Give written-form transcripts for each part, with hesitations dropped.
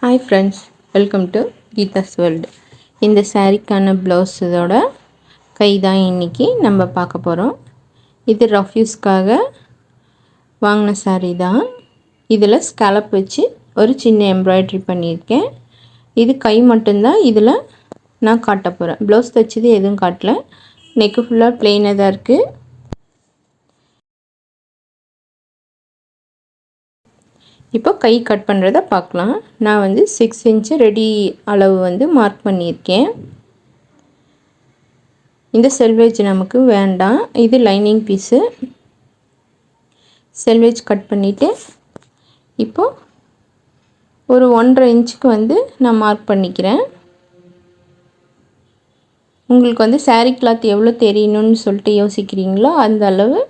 Hi friends, welcome to Geetha's World. இந்த சாரிக்கான blouse இதோட கை தான் இன்றைக்கி நம்ம பார்க்க போகிறோம். இது ரஃப் யூஸ்க்காக வாங்கின சாரீ தான். இதில் ஸ்கேலப் வச்சு ஒரு சின்ன எம்ப்ராய்ட்ரி பண்ணியிருக்கேன். இது கை மட்டும்தான் இதில் நான் காட்ட போகிறேன். ப்ளவுஸ் தைச்சது எதுவும் காட்டல. நெக்கு ஃபுல்லாக ப்ளெயினாக தான் இருக்குது. இப்போ கை கட் பண்ணுறத பார்க்கலாம். நான் வந்து 6 இன்ச்சு ரெடி அளவு வந்து மார்க் பண்ணியிருக்கேன். இந்த செல்வேஜ் நமக்கு வேண்டாம். இது லைனிங் பீஸு. செல்வேஜ் கட் பண்ணிவிட்டு இப்போது ஒரு 1.5 இன்ச்சுக்கு வந்து நான் மார்க் பண்ணிக்கிறேன். உங்களுக்கு வந்து சாரீ கிளாத் எவ்வளோ தெரியணும்னு சொல்லிட்டு யோசிக்கிறீங்களோ அந்த அளவு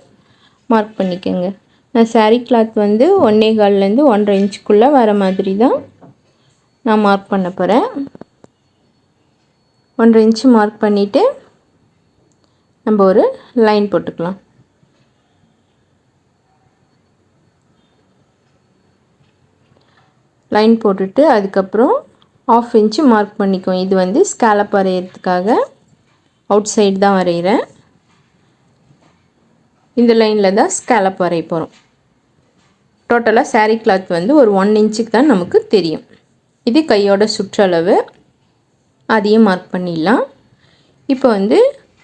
மார்க் பண்ணிக்கோங்க. நான் சாரீ கிளாத் வந்து 1.25லேருந்து 1.5 இன்ச்சுக்குள்ளே வர மாதிரி தான் நான் மார்க் பண்ண போகிறேன். 1.5 இன்ச்சு மார்க் பண்ணிவிட்டு நம்ம ஒரு லைன் போட்டுக்கலாம். லைன் போட்டுட்டு அதுக்கப்புறம் 1/2 இன்ச்சு மார்க் பண்ணிக்குவோம். இது வந்து ஸ்கேலப் வரைகிறதுக்காக அவுட் சைடு தான் வரைகிறேன். இந்த லைனில் தான் ஸ்கேலப் வரைய போகிறோம். டோட்டலாக சாரீ கிளாத் வந்து ஒரு 1 இன்ச்சுக்கு தான் நமக்கு தெரியும். இது கையோட சுற்றளவு, அதையும் மார்க் பண்ணிடலாம். இப்போ வந்து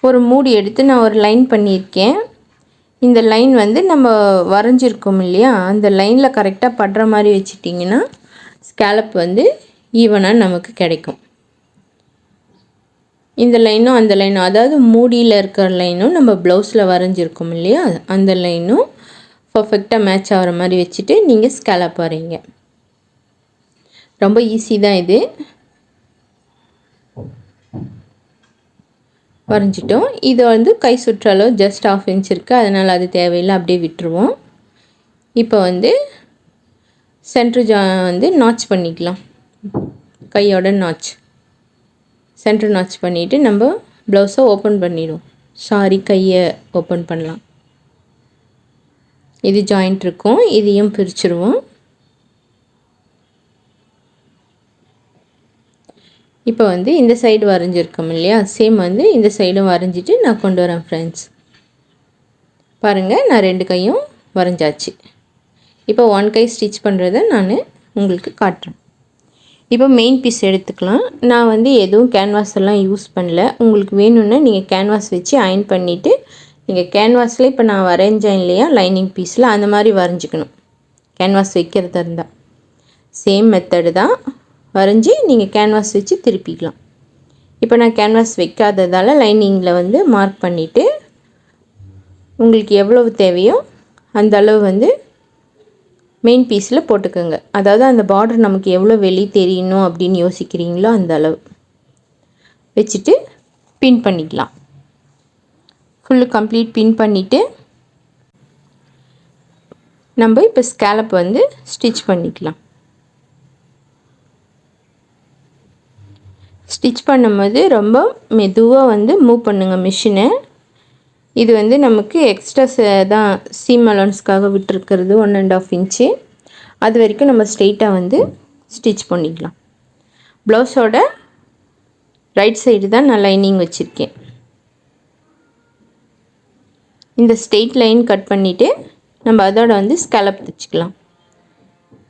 ஒரு மூடி எடுத்து நான் ஒரு லைன் பண்ணியிருக்கேன். இந்த லைன் வந்து நம்ம வரைஞ்சிருக்கோம் இல்லையா, அந்த லைனில் கரெக்டாக படுற மாதிரி வச்சிட்டிங்கன்னா ஸ்கேலப் வந்து ஈவனாக நமக்கு கிடைக்கும். இந்த லைனும் அந்த லைனும், அதாவது மூடியில் இருக்கிற லைனும் நம்ம ப்ளவுஸில் வரைஞ்சிருக்கோம் இல்லையா, அந்த லைனும் பர்ஃபெக்டாக மேட்ச் ஆகிற மாதிரி வச்சுட்டு நீங்கள் ஸ்கேலப் வரைங்க. ரொம்ப ஈஸி தான் இது. வரைஞ்சிட்டோம். இது வந்து கை சுற்றளவு ஜஸ்ட் 1/2 இன்ச் இருக்குது, அதனால் அது தேவையில்லை, அப்படியே விட்டுருவோம். இப்போ வந்து சென்ட்ரு வந்து நாட்ச் பண்ணிக்கலாம். கையோட நாட்ச், சென்ட்ரு நாட்ச் பண்ணிவிட்டு நம்ம ப்ளவுஸை ஓப்பன் பண்ணிடுவோம். கையை ஓப்பன் பண்ணலாம். இது ஜாயிண்ட் இருக்கும், இதையும் பிரிச்சுருவோம். இப்போ வந்து இந்த சைடு வரைஞ்சிருக்கோம் இல்லையா, சேம் வந்து இந்த சைடும் வரைஞ்சிட்டு நான் கொண்டு வரேன் ஃப்ரெண்ட்ஸ். பாருங்கள், நான் 2 கையும் வரைஞ்சாச்சு. இப்போ 1 கை ஸ்டிச் பண்ணுறதை நான் உங்களுக்கு காட்டுறேன். இப்போ மெயின் பீஸ் எடுத்துக்கலாம். நான் வந்து எதுவும் கேன்வாஸ் எல்லாம் யூஸ் பண்ணல. உங்களுக்கு வேணும்னா நீங்கள் கேன்வாஸ் வச்சு அயன் பண்ணிவிட்டு நீங்கள் கேன்வாஸில் இப்போ நான் வரைஞ்சேன் இல்லையா லைனிங் பீஸில், அந்த மாதிரி வரைஞ்சிக்கணும். கேன்வாஸ் வைக்கிறதா இருந்தால் சேம் மெத்தடு தான். வரைஞ்சி நீங்கள் கேன்வாஸ் வச்சு திருப்பிக்கலாம். இப்போ நான் கேன்வாஸ் வைக்காததால் லைனிங்கில் வந்து மார்க் பண்ணிவிட்டு உங்களுக்கு எவ்வளவு தேவையோ அந்த அளவு வந்து மெயின் பீஸில் போட்டுக்கோங்க. அதாவது அந்த பார்டர் நமக்கு எவ்வளோ வெளியே தெரியணும் அப்படின்னு யோசிக்கிறீங்களோ அந்த அளவு வச்சுட்டு பின் பண்ணிக்கலாம். ஃபுல்லு கம்ப்ளீட் பின் பண்ணிவிட்டு நம்ம இப்போ ஸ்கேலப் வந்து ஸ்டிச் பண்ணிக்கலாம். ஸ்டிச் பண்ணும்போது ரொம்ப மெதுவாக வந்து மூவ் பண்ணுங்கள் மிஷினை. இது வந்து நமக்கு எக்ஸ்ட்ரா தான் சீம் அலோன்ஸ்க்காக விட்டுருக்கிறது 1.5 இன்ச்சு. அது வரைக்கும் நம்ம ஸ்ட்ரெயிட்டாக வந்து ஸ்டிச் பண்ணிக்கலாம். ப்ளவுஸோட ரைட் சைடு தான் நான் லைனிங் வச்சுருக்கேன். இந்த ஸ்ட்ரெயிட் லைன் கட் பண்ணிவிட்டு நம்ம அதோட வந்து ஸ்கேலப் தைச்சிக்கலாம்.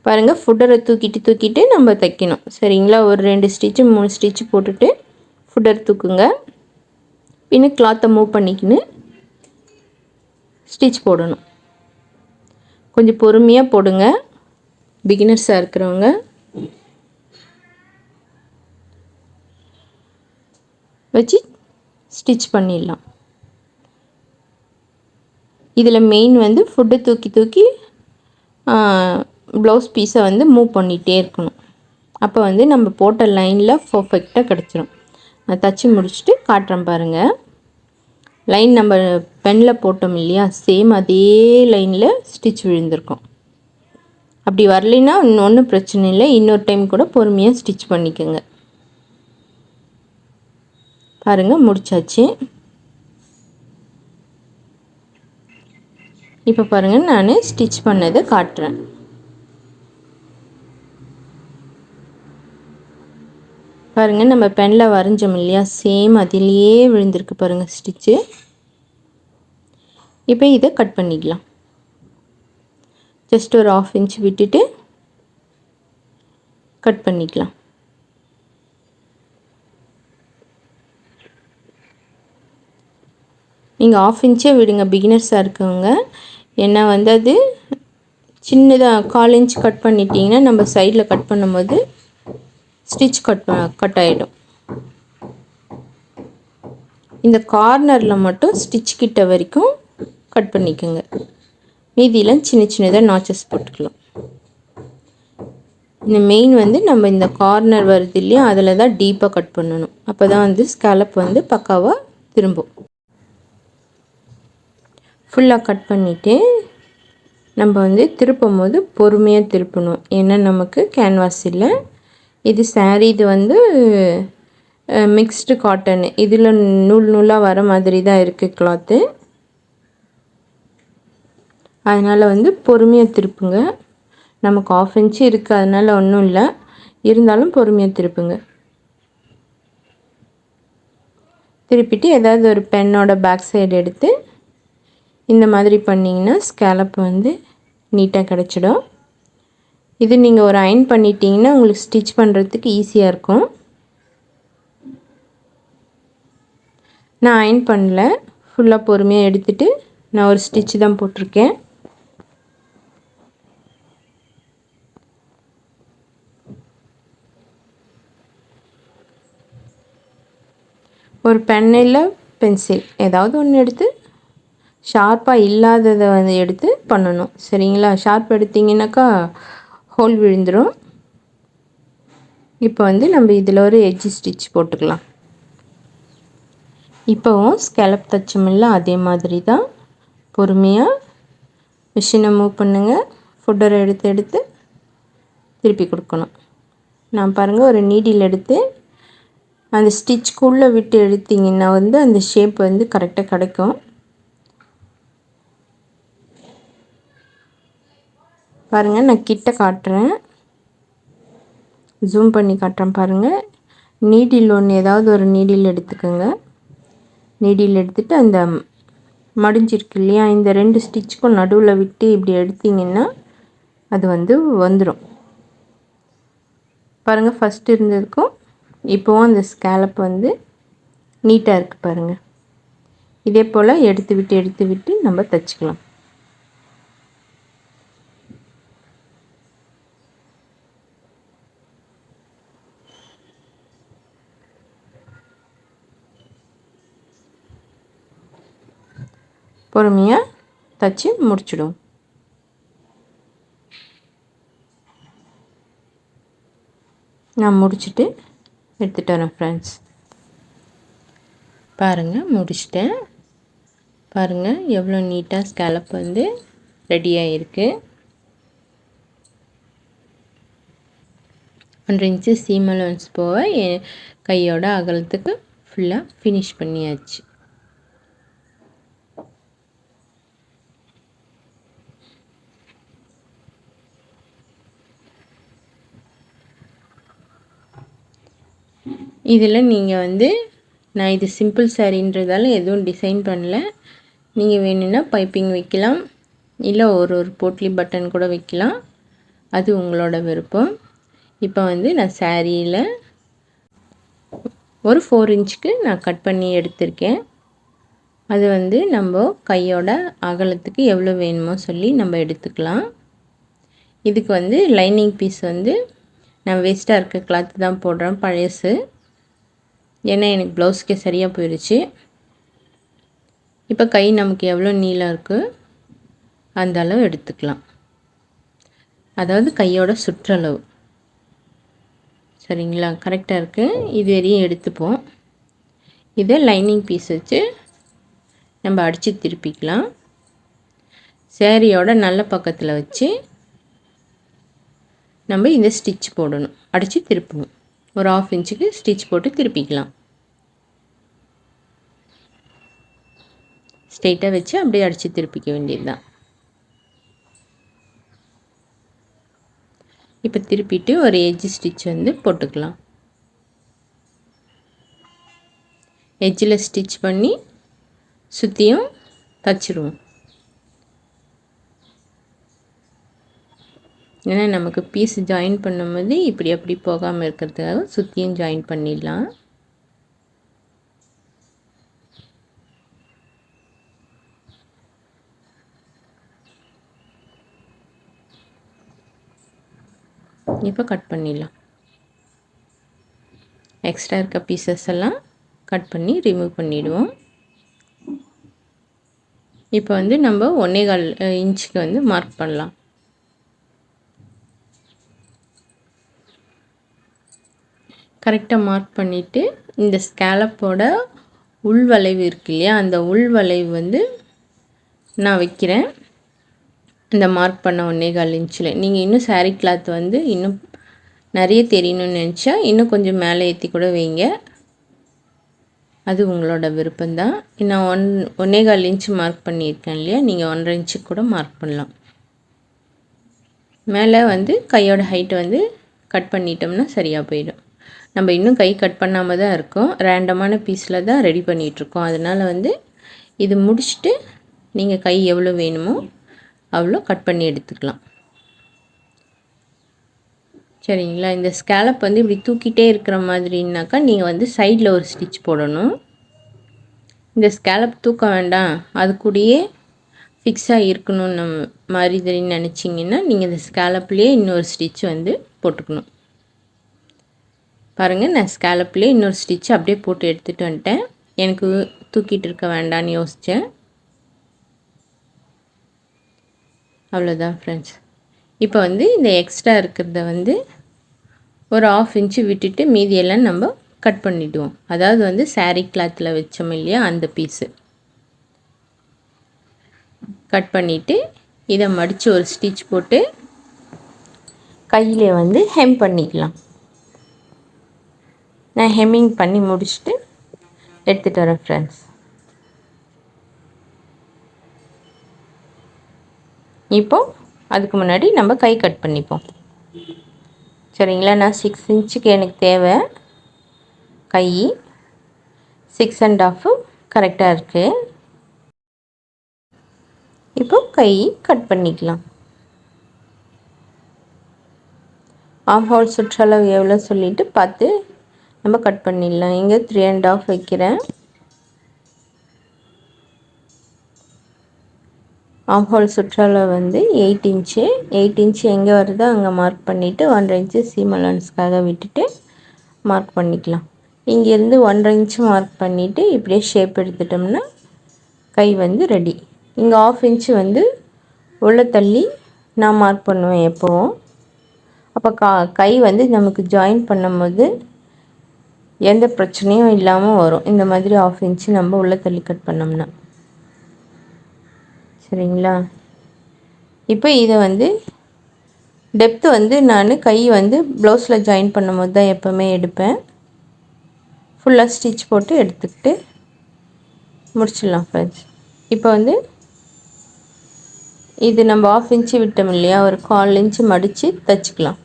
பாருங்கள், ஃபுட்டரை தூக்கிட்டு நம்ம தைக்கணும். சரிங்களா, ஒரு 2 ஸ்டிச்சு 3 ஸ்டிச்சு போட்டுட்டு ஃபுட்டர் தூக்குங்க. பின்ன கிளாத்தை மூவ் பண்ணிக்கின்னு ஸ்டிச் போடணும். கொஞ்சம் பொறுமையாக போடுங்க, பிகினர்ஸாக இருக்கிறவங்க. வச்சு ஸ்டிச் பண்ணிடலாம். இதில் மெயின் வந்து ஃபுட்டை தூக்கி ப்ளவுஸ் பீஸை வந்து மூவ் பண்ணிகிட்டே இருக்கணும். அப்போ வந்து நம்ம போட்ட லைனில் பர்ஃபெக்டாக கிடச்சிரும். நான் தச்சு முடிச்சுட்டு காட்டுறேன் பாருங்கள். லைன் நம்ம பெனில் போட்டோம் இல்லையா, சேம் அதே லைனில் ஸ்டிச் விழுந்திருக்கும். அப்படி வரலைன்னா ஒன்றும் பிரச்சனை இல்லை, இன்னொரு டைம் கூட பொறுமையாக ஸ்டிச் பண்ணிக்கோங்க. பாருங்கள், முடிச்சாச்சு. இப்போ பாருங்கள், நான் ஸ்டிச் பண்ணதை காட்டுறேன். பாருங்கள், நம்ம பெனில் வரைஞ்சோம் இல்லையா, சேம் அதிலேயே விழுந்திருக்கு பாருங்கள் ஸ்டிச்சு. இப்போ இதை கட் பண்ணிக்கலாம். ஜஸ்ட் ஒரு 1/2 இன்ச் விட்டுட்டு கட் பண்ணிக்கலாம். நீங்கள் 1/2 இன்ச்சே விடுங்க பிகினர்ஸாக இருக்கவங்க. ஏன்னா வந்து அது சின்னதாக 1/4 இன்ச் கட் பண்ணிட்டீங்கன்னா நம்ம சைடில் கட் பண்ணும்போது ஸ்டிச் கட் ஆகிடும். இந்த கார்னரில் மட்டும் ஸ்டிச் கிட்ட வரைக்கும் கட் பண்ணிக்கோங்க. மீதியெல்லாம் சின்ன சின்னதாக நாச்சஸ் போட்டுக்கலாம். இந்த மெயின் வந்து நம்ம இந்த கார்னர் வருது இல்லையா, அதில் தான் டீப்பாக கட் பண்ணணும். அப்போ தான் வந்து ஸ்கேலப் வந்து பக்காவாக திரும்பும். ஃபுல்லாக கட் பண்ணிவிட்டு நம்ம வந்து திருப்பும் போது பொறுமையாக திருப்பணும். ஏன்னா நமக்கு கேன்வாஸ் இல்லை, இது சாரீ. இது வந்து மிக்ஸ்டு காட்டன், இதில் நூல் நூலாக வர மாதிரி தான் இருக்குது கிளாத்து. அதனால் வந்து பொறுமையாக திருப்புங்க. நமக்கு 1/2 இன்ச்சு இருக்குது, அதனால் ஒன்றும் இல்லை, இருந்தாலும் பொறுமையாக திருப்புங்க. திருப்பிட்டு ஏதாவது ஒரு பென்னோட பேக் சைடு எடுத்து இந்த மாதிரி பண்ணிங்கன்னா ஸ்கேலப் வந்து நீட்டாக கிடச்சிடும். இது நீங்கள் ஒரு அயன் பண்ணிட்டீங்கன்னா உங்களுக்கு ஸ்டிச் பண்ணுறதுக்கு ஈஸியாக இருக்கும். நான் அயன் பண்ணல, ஃபுல்லாக பொறுமையாக எடுத்துகிட்டு நான் ஒரு ஸ்டிச் தான் போட்டிருக்கேன். ஒரு பென்னில் பென்சில் ஏதாவது ஒன்று எடுத்து ஷார்ப்பாக இல்லாததை வந்து எடுத்து பண்ணணும். சரிங்களா? ஷார்ப் எடுத்திங்கனாக்கா ஹோல் விழுந்துடும். இப்போ வந்து நம்ம இதில் ஒரு எட்ஜ் ஸ்டிச் போட்டுக்கலாம். இப்போவும் ஸ்கேலப் தச்சமில்ல, அதே மாதிரி தான் பொறுமையாக மிஷினை மூவ் பண்ணுங்கள். ஃபுட்டரை எடுத்து திருப்பி கொடுக்கணும். நான் பாருங்கள், ஒரு நீடில் எடுத்து அந்த ஸ்டிச்சுக்குள்ளே விட்டு எடுத்திங்கன்னா வந்து அந்த ஷேப் வந்து கரெக்டாக கிடைக்கும். பாருங்கள், நான் கிட்ட காட்டுறேன், ஜூம் பண்ணி காட்டுறேன் பாருங்கள். நீடில் ஒன்று ஏதாவது ஒரு நீடில் எடுத்துக்கோங்க. நீடில் எடுத்துகிட்டு அந்த மடிஞ்சிருக்கு இல்லையா, இந்த 2 ஸ்டிச்சுக்கும் நடுவில் விட்டு இப்படி எடுத்திங்கன்னா அது வந்து வந்துடும். பாருங்கள், ஃபஸ்ட்டு இருந்ததுக்கும் இப்போவும் அந்த ஸ்கேலப் வந்து நீட்டாக இருக்குது பாருங்கள். இதே போல் எடுத்து விட்டு நம்ம தைச்சிக்கலாம். பொறுமையாக தைச்சி முடிச்சிடும். நான் முடிச்சுட்டு எடுத்துகிட்டு வரேன் ஃப்ரெண்ட்ஸ். பாருங்கள், முடிச்சிட்டேன். பாருங்கள் எவ்வளோ நீட்டாக ஸ்கேலப் வந்து ரெடியாக இருக்குது. 1/2 இன்ச்சு சீம் அலவன்ஸ் போக கையோட அகலத்துக்கு ஃபுல்லாக ஃபினிஷ் பண்ணியாச்சு. இதில் நீங்கள் வந்து நான் இது சிம்பிள் சாரீன்றதால எதுவும் டிசைன் பண்ணல. நீங்கள் வேணும்னா பைப்பிங் வைக்கலாம், இல்லை ஒரு போட்லி பட்டன் கூட வைக்கலாம், அது உங்களோட விருப்பம். இப்போ வந்து நான் சாரியில் ஒரு 4 இன்ச்சுக்கு நான் கட் பண்ணி எடுத்திருக்கேன். அது வந்து நம்ம கையோட அகலத்துக்கு எவ்வளோ வேணுமோ சொல்லி நம்ம எடுத்துக்கலாம். இதுக்கு வந்து லைனிங் பீஸ் வந்து நான் வேஸ்ட்டாக இருக்க கிளாத்து தான் போடுறேன், பழசு. ஏன்னா எனக்கு ப்ளவுஸ்க்கே சரியாக போயிடுச்சு. இப்போ கை நமக்கு எவ்வளோ நீளம் இருக்குது அந்த அளவு எடுத்துக்கலாம். அதாவது கையோட சுற்றளவு. சரிங்களா? கரெக்டாக இருக்குது. இது வரையும் எடுத்துப்போம். இதை லைனிங் பீஸ் வச்சு நம்ம அடித்து திருப்பிக்கலாம். சேரீயோட நல்ல பக்கத்தில் வச்சு நம்ம இந்த ஸ்டிச் போடணும், அடித்து திருப்பணும். ஒரு 1/2 இன்ச்சுக்கு ஸ்டிச் போட்டு திருப்பிக்கலாம். ஸ்ட்ரெயிட்டாக வச்சு அப்படியே அடித்து திருப்பிக்க வேண்டியது தான். இப்போ திருப்பிட்டு ஒரு எட்ஜ் ஸ்டிச் வந்து போட்டுக்கலாம். எட்ஜில் ஸ்டிச் பண்ணி சுற்றியும் தச்சிடுவோம். ஏன்னா நமக்கு பீஸ் ஜாயின் பண்ணும்போது இப்படி அப்படி போகாமல் இருக்கிறதுக்காக சுற்றியும் ஜாயின் பண்ணிடலாம். இப்போ கட் பண்ணிடலாம். எக்ஸ்ட்ரா இருக்க பீசஸ் எல்லாம் கட் பண்ணி ரிமூவ் பண்ணிவிடுவோம். இப்போ வந்து நம்ம 1.25 இன்ச்சுக்கு வந்து மார்க் பண்ணலாம். கரெக்டாக மார்க் பண்ணிவிட்டு இந்த ஸ்கேலப்போட உள் வளைவு இருக்கு இல்லையா, அந்த உள் வளைவு வந்து நான் வைக்கிறேன். இந்த மார்க் பண்ண 1.25 இன்ச்சில் நீங்கள் இன்னும் சாரீ கிளாத் வந்து இன்னும் நிறைய தெரியணும்னு நினச்சா இன்னும் கொஞ்சம் மேலே ஏற்றி கூட வைங்க, அது உங்களோட விருப்பம்தான். நான் 1.25 இன்ச்சு மார்க் பண்ணியிருக்கேன் இல்லையா, நீங்கள் 1.5 இன்ச்சுக்கு கூட மார்க் பண்ணலாம். மேலே வந்து கையோட ஹைட்டை வந்து கட் பண்ணிட்டோம்னா சரியாக போயிடும். நம்ம இன்னும் கை கட் பண்ணாமல் தான் இருக்கோம், ரேண்டமான பீஸில் தான் ரெடி பண்ணிகிட்ருக்கோம். அதனால் வந்து இது முடிச்சுட்டு நீங்கள் கை எவ்வளோ வேணுமோ அவ்வளோ கட் பண்ணி எடுத்துக்கலாம். சரிங்களா? இந்த ஸ்கேலப் வந்து இப்படி தூக்கிட்டே இருக்கிற மாதிரினாக்கா நீங்கள் வந்து சைடில் ஒரு ஸ்டிச் போடணும். இந்த ஸ்கேலப் தூக்க வேண்டாம், அது கூடயே ஃபிக்ஸாக இருக்கணும்னு மாதிரி நினச்சிங்கன்னா நீங்கள் இந்த ஸ்கேலப்லேயே இன்னொரு ஸ்டிச் வந்து போட்டுக்கணும். பாருங்கள், நான் ஸ்கேலப்லேயே இன்னொரு ஸ்டிச் அப்படியே போட்டு எடுத்துகிட்டு வந்துட்டேன். எனக்கு தூக்கிட்டு இருக்க வேண்டான்னு யோசித்தேன். அவ்வளோதான் ஃப்ரெண்ட்ஸ். இப்போ வந்து இந்த எக்ஸ்ட்ரா இருக்கிறத வந்து ஒரு 1/2 இன்ச்சு விட்டுட்டு மீதியெல்லாம் நம்ம கட் பண்ணிவிடுவோம். அதாவது வந்து சாரீ கிளாத்தில் வச்சோம் இல்லையா, அந்த பீஸு கட் பண்ணிவிட்டு இதை மடித்து ஒரு ஸ்டிச் போட்டு கையில் வந்து ஹெம் பண்ணிக்கலாம். நான் ஹெம்மிங் பண்ணி முடிச்சுட்டு எடுத்துகிட்டு வரேன் ஃப்ரெண்ட்ஸ். இப்போது அதுக்கு முன்னாடி நம்ம கை கட் பண்ணிப்போம். சரிங்களா? நான் 6 இன்ச்சுக்கு எனக்கு தேவை. கை 6.5 கரெக்டாக இருக்குது. இப்போ கை கட் பண்ணிக்கலாம். ஆம் ஹோல் சுற்றளவு எவ்வளோ சொல்லிவிட்டு பார்த்து நம்ம கட் பண்ணிடலாம். இங்கே 3.5 வைக்கிறேன். ஆம் ஹோல் சுற்றளவு வந்து 8 இன்ச்சு. 8 இன்ச்சு எங்கே வருதோ அங்கே மார்க் பண்ணிவிட்டு 1.5 இன்ச்சு சீம் அலவன்ஸ்க்காக விட்டுட்டு மார்க் பண்ணிக்கலாம். இங்கேருந்து 1.5 இன்ச்சு மார்க் பண்ணிவிட்டு இப்படியே ஷேப் எடுத்துட்டோம்னா கை வந்து ரெடி. இங்கே 1/2 இன்ச்சு வந்து உள்ள தள்ளி நான் மார்க் பண்ணுவேன் எப்போவும். அப்போ கை வந்து நமக்கு ஜாயின் பண்ணும்போது எந்த பிரச்சனையும் இல்லாமல் வரும். இந்த மாதிரி 1/2 இன்ச்சு நம்ம உள்ள தள்ளி கட் பண்ணோம்னா. சரிங்களா? இப்போ இதை வந்து டெப்த்து வந்து நான் கை வந்து ப்ளவுஸில் ஜாயின் பண்ணும்போது தான் எப்போவுமே எடுப்பேன். ஃபுல்லாக ஸ்டிச் போட்டு எடுத்துக்கிட்டு முடிச்சிடலாம் ஃப்ரெண்ட்ஸ். இப்போ வந்து இது நம்ம 1/2 இன்ச்சு விட்டோம் இல்லையா, ஒரு 1/4 இன்ச்சு மடித்து தைச்சிக்கலாம்.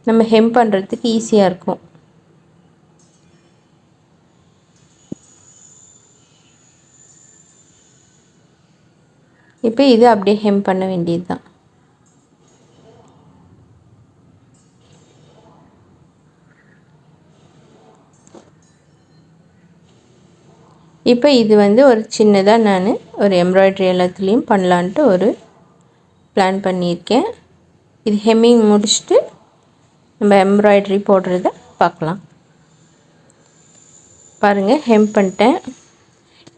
நம்ம ஹெம் பண்ணுறதுக்கு ஈஸியாக இருக்கும். இப்போ இது அப்படியே ஹெம் பண்ண வேண்டியது தான். இப்போ இது வந்து ஒரு சின்னதாக நான் ஒரு எம்ப்ராய்ட்ரி எல்லாத்துலேயும் பண்ணலான்ட்டு ஒரு பிளான் பண்ணியிருக்கேன். இது ஹெம்மிங் முடிச்சுட்டு நம்ம எம்ப்ராய்ட்ரி போடுறத பார்க்கலாம். பாருங்கள், ஹெம் பண்ணிட்டேன்.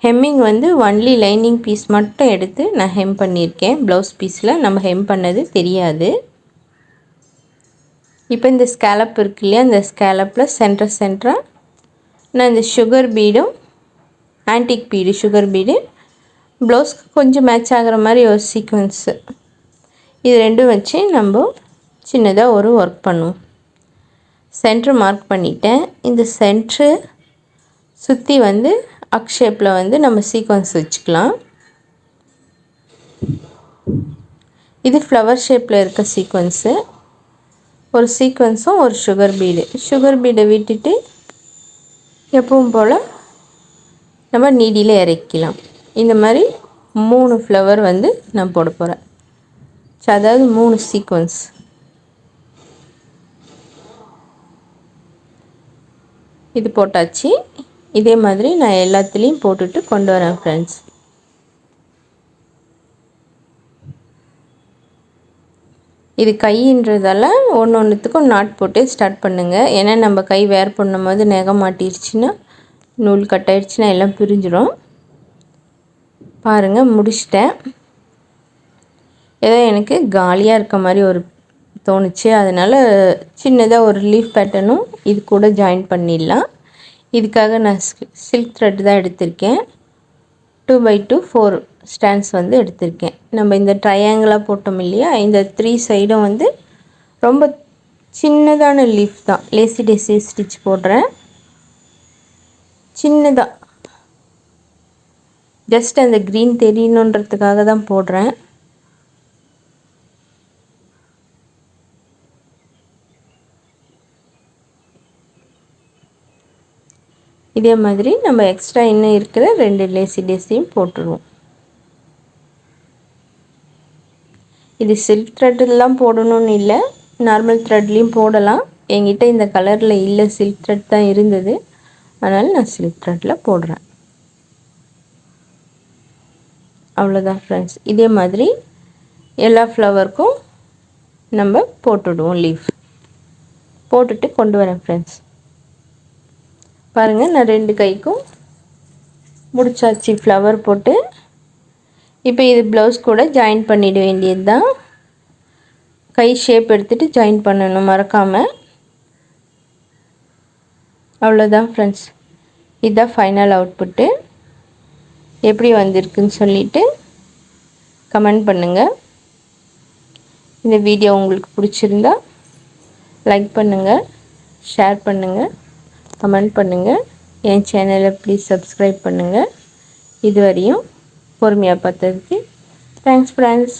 ஹெம்மிங் வந்து ஒன்லி லைனிங் பீஸ் மட்டும் எடுத்து நான் ஹெம் பண்ணியிருக்கேன். ப்ளவுஸ் பீஸில் நம்ம ஹெம் பண்ணது தெரியாது. இப்போ இந்த ஸ்கேலப் இருக்கு இல்லையா, இந்த ஸ்கேலப்பில் சென்டராக நான் இந்த சுகர் பீடும் ஆன்டிக் பீடு சுகர் பீடு ப்ளவுஸ்க்கு கொஞ்சம் மேட்ச் ஆகிற மாதிரி ஒரு சீக்வன்ஸு, இது ரெண்டும் வச்சு நம்ம சின்னதாக ஒரு ஒர்க் பண்ணுவோம். சென்ட்ரு மார்க் பண்ணிட்டேன். இந்த சென்ட்ரு சுற்றி வந்து அக் ஷேப்பில் வந்து நம்ம சீக்வன்ஸ் வச்சுக்கலாம். இது ஃப்ளவர் ஷேப்பில் இருக்க சீக்வன்ஸு, ஒரு சீக்வன்ஸும் ஒரு சுகர் பீடை விட்டுட்டு எப்பவும் போல் நம்ம நீடியில் இறக்கலாம். இந்த மாதிரி 3 ஃப்ளவர் வந்து நான் போட போகிறேன். அதாவது 3 சீக்வன்ஸ். இது போட்டாச்சு. இதே மாதிரி நான் எல்லாத்துலேயும் போட்டுட்டு கொண்டு வரேன் ஃப்ரெண்ட்ஸ். இது கைன்றதால ஒன்றுத்துக்கும் நாட் போட்டு ஸ்டார்ட் பண்ணுங்கள். ஏன்னா நம்ம கை வேர் பண்ணும்போது நகம் மாட்டிடுச்சுன்னா, நூல் கட் ஆயிடுச்சுன்னா எல்லாம் பிரிஞ்சிடும். பாருங்கள், முடிச்சிட்டேன். ஏதோ எனக்கு காலியாக இருக்க மாதிரி ஒரு தோணுச்சு. அதனால் சின்னதாக ஒரு லீஃப் பேட்டர்னும் இது கூட ஜாயின் பண்ணிடலாம். இதுக்காக நான் சில்க் த்ரெட் தான் எடுத்திருக்கேன். 2x2 4 ஸ்டாண்ட்ஸ் வந்து எடுத்திருக்கேன். நம்ம இந்த ட்ரையாங்கிளாக போட்டோம் இல்லையா, இந்த 3 சைடும் வந்து ரொம்ப சின்னதான லீஃப் தான். லேசி டேசி ஸ்டிச் போடுறேன். சின்னதாக ஜஸ்ட் அந்த க்ரீன் தெரியணுன்றதுக்காக தான் போடுறேன். இதே மாதிரி நம்ம எக்ஸ்ட்ரா இன்னும் இருக்கிற 2 லேசி டேஸையும் போட்டுருவோம். இது சில்க் த்ரெட்லாம் போடணும்னு இல்லை, நார்மல் த்ரெட்லேயும் போடலாம். என்கிட்ட இந்த கலரில் இல்லை, சில்க் த்ரெட் தான் இருந்தது. அதனால் நான் சில்க் த்ரெட்டில் போடுறேன். அவ்வளோதான் ஃப்ரெண்ட்ஸ். இதே மாதிரி எல்லா ஃப்ளவருக்கும் நம்ம போட்டுடுவோம். லீஃப் போட்டுட்டு கொண்டு வரேன் ஃப்ரெண்ட்ஸ். பாருங்கள், நான் 2 கைக்கும் முடிச்சாச்சு ஃப்ளவர் போட்டு. இப்போ இது ப்ளவுஸ் கூட ஜாயின் பண்ணிட வேண்டியது தான். கை ஷேப் எடுத்துகிட்டு ஜாயின் பண்ணணும் மறக்காமல். அவ்வளோதான் ஃப்ரெண்ட்ஸ். இதுதான் ஃபைனல் அவுட்புட்டு. எப்படி வந்திருக்குன்னு சொல்லிவிட்டு கமெண்ட் பண்ணுங்கள். இந்த வீடியோ உங்களுக்கு பிடிச்சிருந்தா லைக் பண்ணுங்கள், ஷேர் பண்ணுங்கள், கமெண்ட் பண்ணுங்கள். என் சேனலை ப்ளீஸ் சப்ஸ்கிரைப் பண்ணுங்கள். இதுவரையும் பொறுமையாக பார்த்ததுக்கு தேங்க்ஸ் ஃப்ரெண்ட்ஸ்.